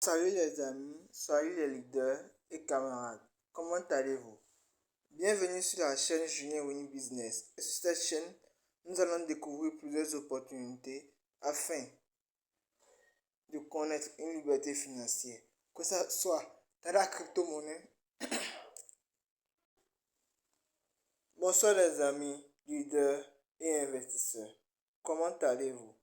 Salut les amis, salut les leaders et camarades. Comment allez-vous? Bienvenue sur la chaîne Julien Winning Business. Et sur cette chaîne, nous allons découvrir plusieurs opportunités afin de connaître une liberté financière, que ce soit dans la crypto-monnaie. Bonsoir les amis, leaders et investisseurs. Comment allez-vous?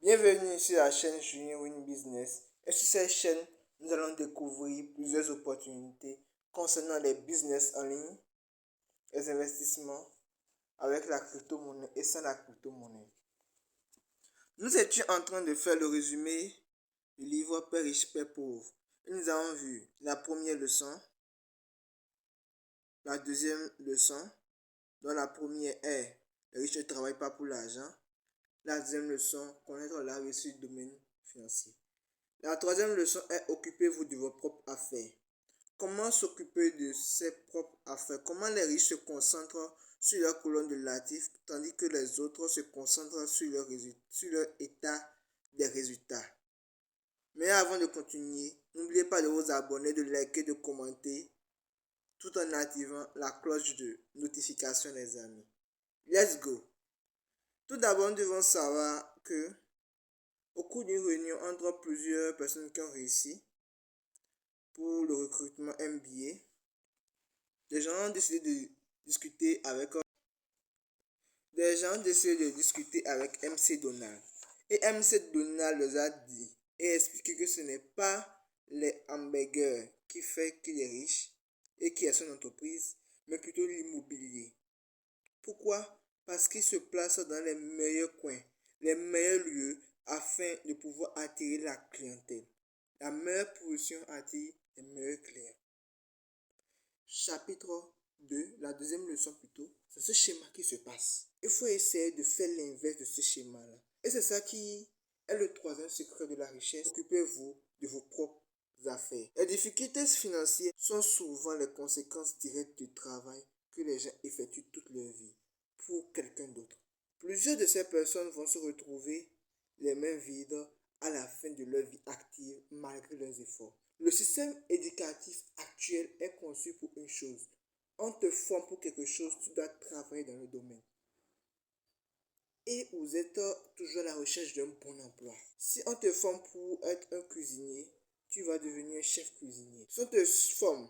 Bienvenue sur la chaîne Julien Winning Business. Et sur cette chaîne, nous allons découvrir plusieurs opportunités concernant les business en ligne, les investissements avec la crypto-monnaie et sans la crypto-monnaie. Nous étions en train de faire le résumé du livre Père riche, Père pauvre. Et nous avons vu la première leçon, la deuxième leçon, dont la première est le riche ne travaille pas pour l'argent. La deuxième leçon, connaître la réussite du domaine financier. La troisième leçon est occupez-vous de vos propres affaires. Comment s'occuper de ses propres affaires? Comment les riches se concentrent sur leur colonne de l'actif tandis que les autres se concentrent sur leur état des résultats. Mais avant de continuer, n'oubliez pas de vous abonner, de liker, de commenter tout en activant la cloche de notification les amis. Let's go! Tout d'abord, nous devons savoir que au cours d'une réunion entre plusieurs personnes qui ont réussi pour le recrutement MBA, les gens ont décidé de discuter avec MC Donald. Et MC Donald leur a dit et expliqué que ce n'est pas les hamburgers qui fait qu'il est riche et qui est son entreprise, mais plutôt l'immobilier. Pourquoi? Parce qu'il se place dans les meilleurs coins, les meilleurs lieux afin de pouvoir attirer la clientèle. La meilleure position attire les meilleurs clients. Chapitre 2, la deuxième leçon plutôt, c'est ce schéma qui se passe. Il faut essayer de faire l'inverse de ce schéma-là. Et c'est ça qui est le troisième secret de la richesse. Occupez-vous de vos propres affaires. Les difficultés financières sont souvent les conséquences directes du travail que les gens effectuent toute leur vie pour quelqu'un d'autre. Plusieurs de ces personnes vont se retrouver les mains vides à la fin de leur vie active malgré leurs efforts. Le système éducatif actuel est conçu pour une chose. On te forme pour quelque chose, tu dois travailler dans le domaine. Et vous êtes toujours à la recherche d'un bon emploi. Si on te forme pour être un cuisinier, tu vas devenir chef cuisinier. Si on te forme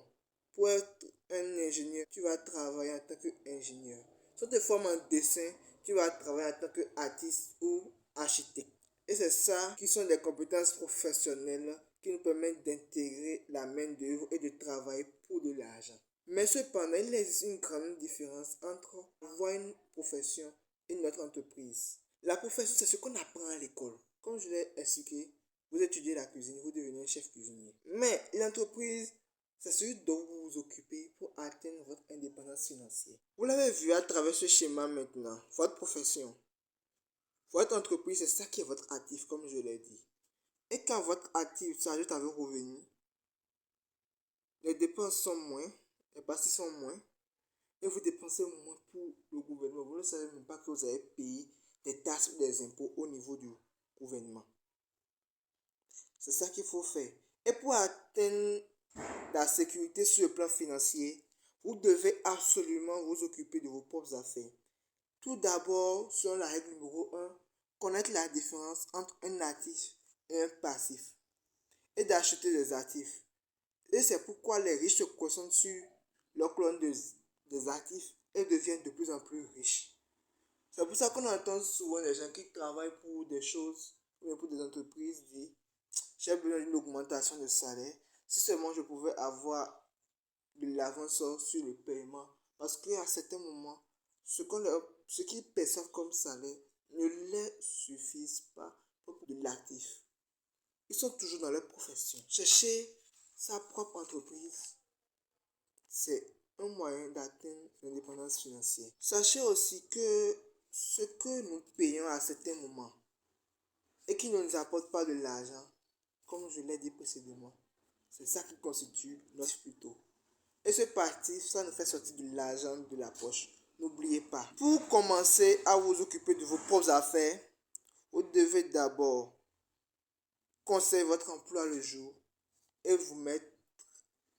pour être un ingénieur, tu vas travailler en tant qu'ingénieur. Si on te forme en dessin, tu vas travailler en tant qu'artiste ou architecte. Et c'est ça qui sont des compétences professionnelles qui nous permettent d'intégrer la main-d'œuvre et de travailler pour de l'argent. Mais cependant, il existe une grande différence entre avoir une profession et notre entreprise. La profession, c'est ce qu'on apprend à l'école. Comme je l'ai expliqué, vous étudiez la cuisine, vous devenez un chef cuisinier. Mais l'entreprise, c'est celui dont vous vous occupez pour atteindre votre indépendance financière. Vous l'avez vu à travers ce schéma maintenant. Votre profession, votre entreprise, c'est ça qui est votre actif, comme je l'ai dit. Et quand votre actif s'ajoute à vos revenus, les dépenses sont moins, les parties sont moins, et vous dépensez moins pour le gouvernement. Vous ne savez même pas que vous avez payé des taxes ou des impôts au niveau du gouvernement. C'est ça qu'il faut faire. Et pour atteindre la sécurité sur le plan financier, vous devez absolument vous occuper de vos propres affaires. Tout d'abord, selon la règle numéro 1, connaître la différence entre un actif et un passif. Et d'acheter des actifs. Et c'est pourquoi les riches se concentrent sur leur colonne des actifs et deviennent de plus en plus riches. C'est pour ça qu'on entend souvent des gens qui travaillent pour des choses ou pour des entreprises dire j'ai besoin d'une augmentation de salaire. Si seulement je pouvais avoir de l'avance sur le paiement. Parce qu'à certains moments, ce qu'ils perçoivent comme salaire ne leur suffisent pas pour de l'actif. Ils sont toujours dans leur profession. Chercher sa propre entreprise, c'est un moyen d'atteindre l'indépendance financière. Sachez aussi que ce que nous payons à certains moments et qui ne nous apporte pas de l'argent, comme je l'ai dit précédemment, c'est ça qui constitue notre plutôt. Et ce passif, ça nous fait sortir de l'argent de la poche. N'oubliez pas. Pour commencer à vous occuper de vos propres affaires, vous devez d'abord conserver votre emploi le jour et vous mettre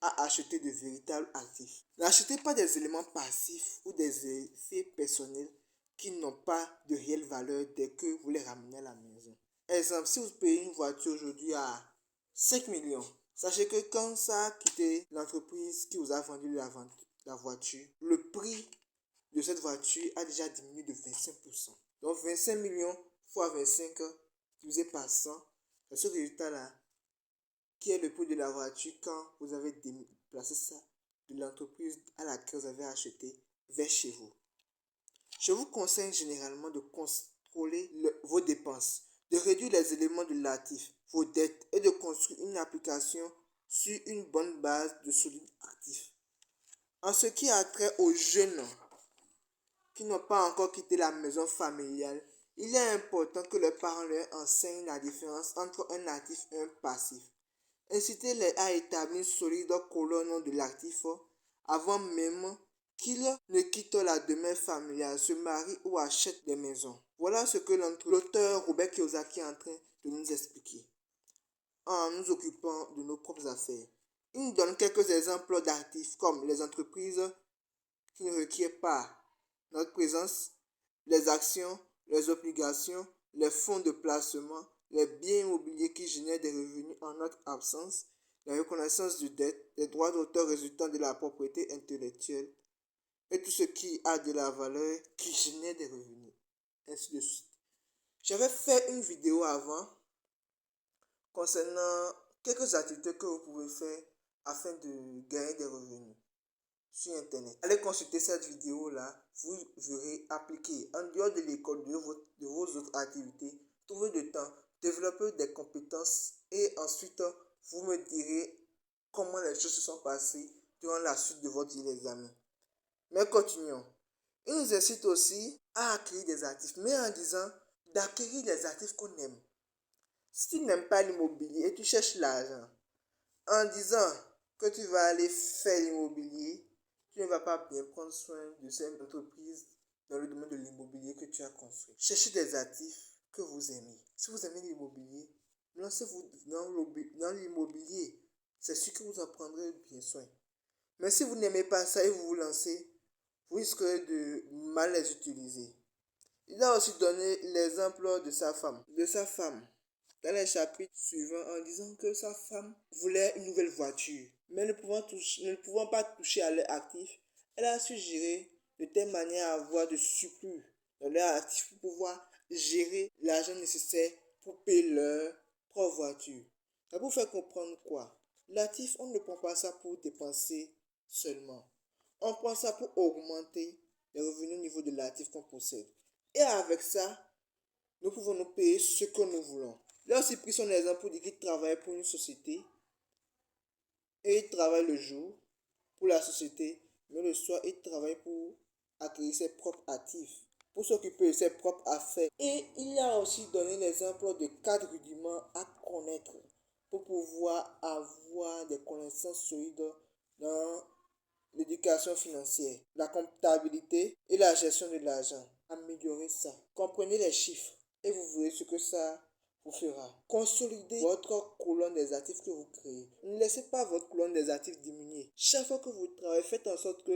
à acheter de véritables actifs. N'achetez pas des éléments passifs ou des effets personnels qui n'ont pas de réelle valeur dès que vous les ramenez à la maison. Exemple, si vous payez une voiture aujourd'hui à 5 millions, sachez que quand ça a quitté l'entreprise qui vous a vendu la voiture, le prix de cette voiture a déjà diminué de 25%. Donc 25 millions fois 25 divisé par 100, c'est ce résultat-là qui est le prix de la voiture quand vous avez déplacé ça de l'entreprise à laquelle vous avez acheté vers chez vous. Je vous conseille généralement de contrôler vos dépenses, de réduire les éléments de l'actif, vos dettes et de construire une application sur une bonne base de solides actifs. En ce qui a trait aux jeunes qui n'ont pas encore quitté la maison familiale, il est important que leurs parents leur enseignent la différence entre un actif et un passif. Incitez-les à établir une solide colonne de l'actif avant même qu'ils ne quittent la demeure familiale, se marient ou achètent des maisons. Voilà ce que l'auteur Robert Kiyosaki est en train de nous expliquer en nous occupant de nos propres affaires. Il nous donne quelques exemples d'actifs comme les entreprises qui ne requièrent pas notre présence, les actions, les obligations, les fonds de placement, les biens immobiliers qui génèrent des revenus en notre absence, la reconnaissance de dette, les droits d'auteur résultant de la propriété intellectuelle et tout ce qui a de la valeur qui génère des revenus, ainsi de suite. J'avais fait une vidéo avant concernant quelques activités que vous pouvez faire afin de gagner des revenus sur internet. Allez consulter cette vidéo là, vous verrez appliquer en dehors de l'école de vos autres activités, trouvez du temps, développez des compétences et ensuite vous me direz comment les choses se sont passées durant la suite de votre examen. Mais continuons. Il nous incite aussi à acquérir des actifs, mais en disant d'acquérir des actifs qu'on aime. Si tu n'aimes pas l'immobilier et tu cherches l'argent, en disant que tu vas aller faire l'immobilier, tu ne vas pas bien prendre soin de cette entreprise dans le domaine de l'immobilier que tu as construit. Cherchez des actifs que vous aimez. Si vous aimez l'immobilier, lancez-vous dans l'immobilier. C'est sûr que vous en prendrez bien soin. Mais si vous n'aimez pas ça et vous vous lancez, vous risquerez de mal les utiliser. Il a aussi donné l'exemple de sa femme. Dans les chapitres suivants en disant que sa femme voulait une nouvelle voiture, mais ne pouvant pas toucher à leur actif, elle a su gérer de telle manière à avoir de surplus dans leur actif pour pouvoir gérer l'argent nécessaire pour payer leur propre voiture. Ça vous fait comprendre quoi? L'actif, on ne prend pas ça pour dépenser seulement. On prend ça pour augmenter les revenus au niveau de l'actif qu'on possède. Et avec ça, nous pouvons nous payer ce que nous voulons. Là aussi pris son exemple pour dire qu'il travaille pour une société et il travaille le jour pour la société, mais le soir il travaille pour acquérir ses propres actifs, pour s'occuper de ses propres affaires. Et il a aussi donné l'exemple de 4 rudiments à connaître pour pouvoir avoir des connaissances solides dans l'éducation financière, la comptabilité et la gestion de l'argent. Améliorez ça. Comprenez les chiffres et vous verrez ce que ça vous fera. Consolidez votre colonne des actifs que vous créez. Ne laissez pas votre colonne des actifs diminuer. Chaque fois que vous travaillez, faites en sorte que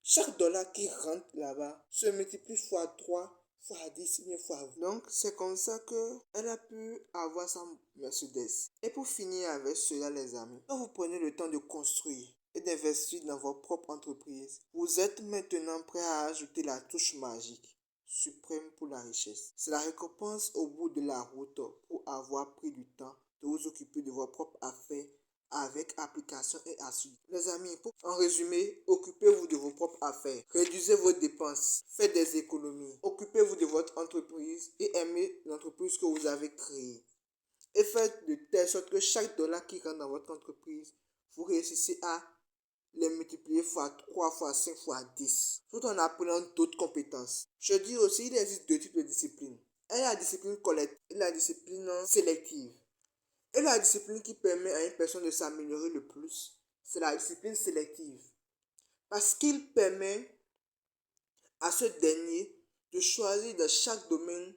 chaque dollar qui rentre là-bas se multiplie fois 3, fois 10, bien fois 20. Donc, c'est comme ça qu'elle a pu avoir sa Mercedes. Et pour finir avec cela, les amis, quand vous prenez le temps de construire et d'investir dans votre propre entreprise, vous êtes maintenant prêt à ajouter la touche magique suprême pour la richesse. C'est la récompense au bout de la route pour avoir pris du temps de vous occuper de vos propres affaires avec application et astuce. Les amis, en résumé, occupez-vous de vos propres affaires, réduisez vos dépenses, faites des économies, occupez-vous de votre entreprise et aimez l'entreprise que vous avez créée. Et faites de telle sorte que chaque dollar qui rentre dans votre entreprise, vous réussissez à les multiplier fois 3, fois 5, fois 10, tout en apprenant d'autres compétences. Je dis aussi, il existe deux types de disciplines. Il y a la discipline collective et la discipline sélective. Et la discipline qui permet à une personne de s'améliorer le plus, c'est la discipline sélective. Parce qu'il permet à ce dernier de choisir dans chaque domaine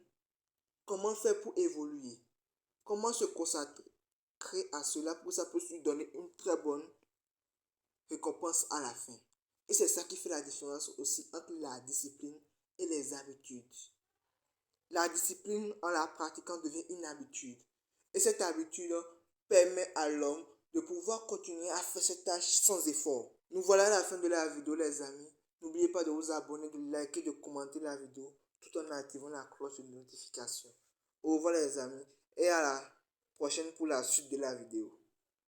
comment faire pour évoluer, comment se consacrer, consacrer à cela pour que ça puisse lui donner une très bonne récompense à la fin. Et c'est ça qui fait la différence aussi entre la discipline et les habitudes. La discipline, en la pratiquant, devient une habitude. Et cette habitude permet à l'homme de pouvoir continuer à faire cette tâche sans effort. Nous voilà à la fin de la vidéo, les amis. N'oubliez pas de vous abonner, de liker, de commenter la vidéo tout en activant la cloche de notification. Au revoir les amis et à la prochaine pour la suite de la vidéo.